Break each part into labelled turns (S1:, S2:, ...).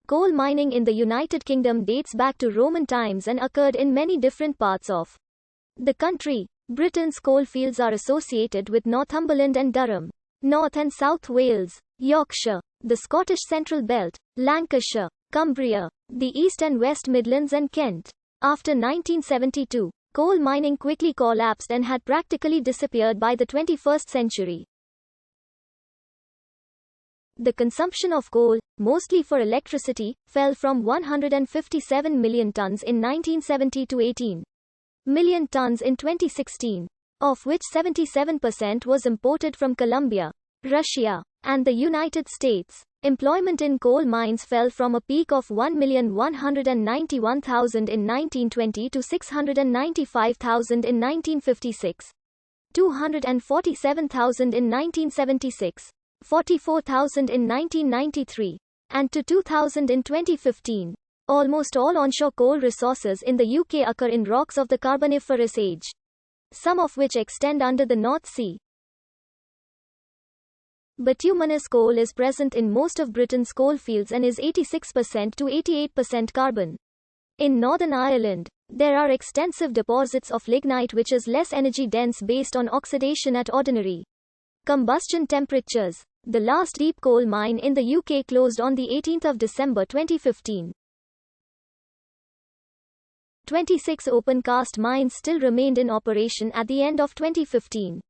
S1: Coal mining in the United Kingdom dates back to Roman times and occurred in many different parts of the country. Britain's coal fields are associated with Northumberland and Durham, North and South Wales, Yorkshire, the Scottish Central Belt, Lancashire, Cumbria, the East and West Midlands and Kent. After 1972, coal mining quickly collapsed and had practically disappeared by the 21st century. The consumption of coal, mostly for electricity, fell from 157 million tons in 1970 to 18 million tons in 2016, of which 77% was imported from Colombia, Russia, and the United States. Employment in coal mines fell from a peak of 1,191,000 in 1920 to 695,000 in 1956, 247,000 in 1976, 44,000 in 1993, and to 2,000 in 2015. Almost all onshore coal resources in the UK occur in rocks of the Carboniferous age, some of which extend under the North Sea. Bituminous coal is present in most of Britain's coal fields and is 86% to 88% carbon. In Northern Ireland, there are extensive deposits of lignite, which is less energy dense based on oxidation at ordinary combustion temperatures. The last deep coal mine in the UK closed on the 18th of December 2015. 26 open cast mines still remained in operation at the end of 2015.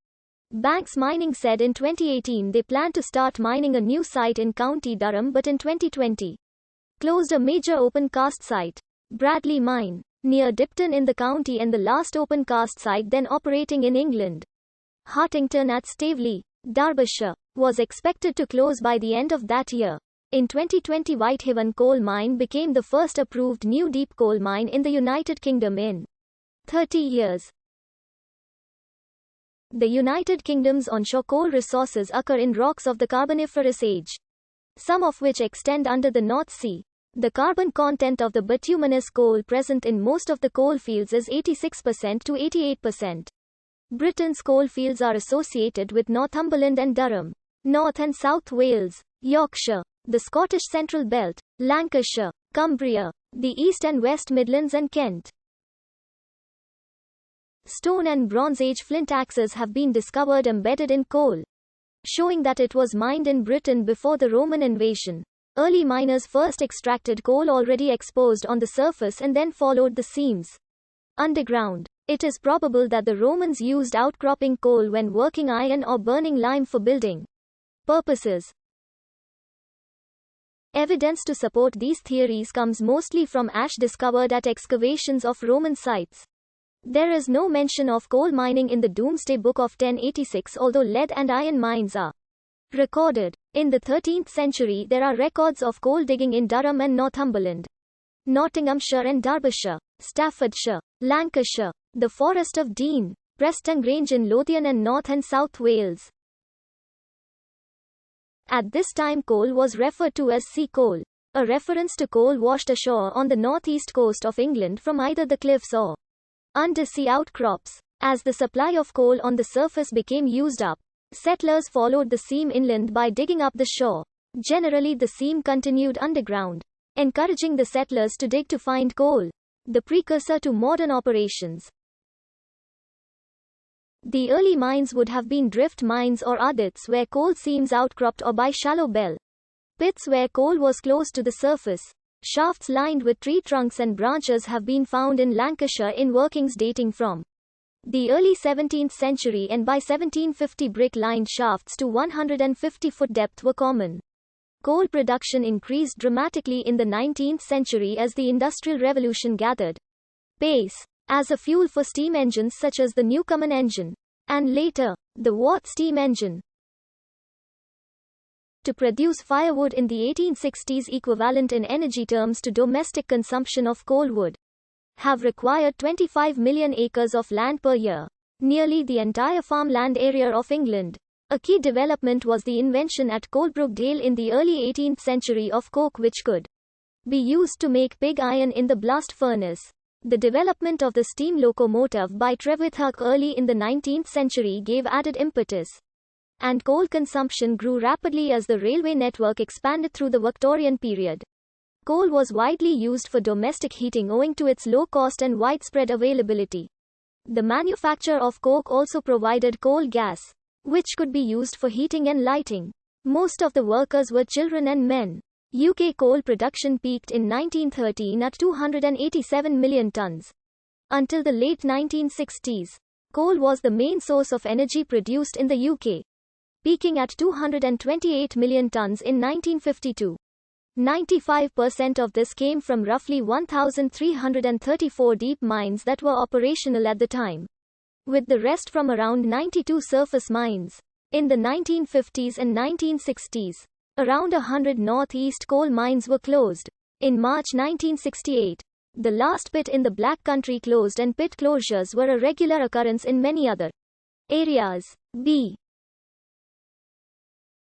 S1: Banks Mining said in 2018 they planned to start mining a new site in County Durham, but in 2020 closed a major open cast site, Bradley Mine, near Dipton in the county, and the last open cast site then operating in England, Hartington at Staveley, Derbyshire, was expected to close by the end of that year. In 2020, Whitehaven Coal Mine became the first approved new deep coal mine in the United Kingdom in 30 years. The United Kingdom's onshore coal resources occur in rocks of the Carboniferous age, some of which extend under the North Sea. The carbon content of the bituminous coal present in most of the coal fields is 86% to 88%. Britain's coal fields are associated with Northumberland and Durham, North and South Wales, Yorkshire, the Scottish Central Belt, Lancashire, Cumbria, the East and West Midlands and Kent. Stone and Bronze Age flint axes have been discovered embedded in coal, showing that it was mined in Britain before the Roman invasion. Early miners first extracted coal already exposed on the surface and then followed the seams underground. It is probable that the Romans used outcropping coal when working iron or burning lime for building purposes. Evidence to support these theories comes mostly from ash discovered at excavations of Roman sites. There is no mention of coal mining in the Domesday Book of 1086, although lead and iron mines are recorded. In the 13th century, there are records of coal digging in Durham and Northumberland, Nottinghamshire and Derbyshire, Staffordshire, Lancashire, the Forest of Dean, Preston Grange in Lothian and North and South Wales. At this time, coal was referred to as sea coal, a reference to coal washed ashore on the northeast coast of England from either the cliffs or undersea outcrops. As the supply of coal on the surface became used up, settlers followed the seam inland by digging up the shore. Generally, the seam continued underground, encouraging the settlers to dig to find coal, the precursor to modern operations. The early mines would have been drift mines or adits where coal seams outcropped, or by shallow bell pits where coal was close to the surface. Shafts lined with tree trunks and branches have been found in Lancashire in workings dating from the early 17th century, and by 1750 brick-lined shafts to 150-foot depth were common. Coal production increased dramatically in the 19th century as the Industrial Revolution gathered pace. As a fuel for steam engines such as the Newcomen engine, and later, the Watt steam engine. To produce firewood in the 1860s, equivalent in energy terms to domestic consumption of coal would have required 25 million acres of land per year, nearly the entire farmland area of England. A key development was the invention at Coalbrookdale in the early 18th century of coke, which could be used to make pig iron in the blast furnace. The development of the steam locomotive by Trevithick early in the 19th century gave added impetus, and coal consumption grew rapidly as the railway network expanded through the Victorian period. Coal was widely used for domestic heating owing to its low cost and widespread availability. The manufacture of coke also provided coal gas, which could be used for heating and lighting. Most of the workers were children and men. UK coal production peaked in 1913 at 287 million tons. Until the late 1960s, coal was the main source of energy produced in the UK, peaking at 228 million tons in 1952. 95% of this came from roughly 1,334 deep mines that were operational at the time, with the rest from around 92 surface mines. In the 1950s and 1960s, around 100 northeast coal mines were closed. In March 1968, the last pit in the Black Country closed, and pit closures were a regular occurrence in many other areas. B.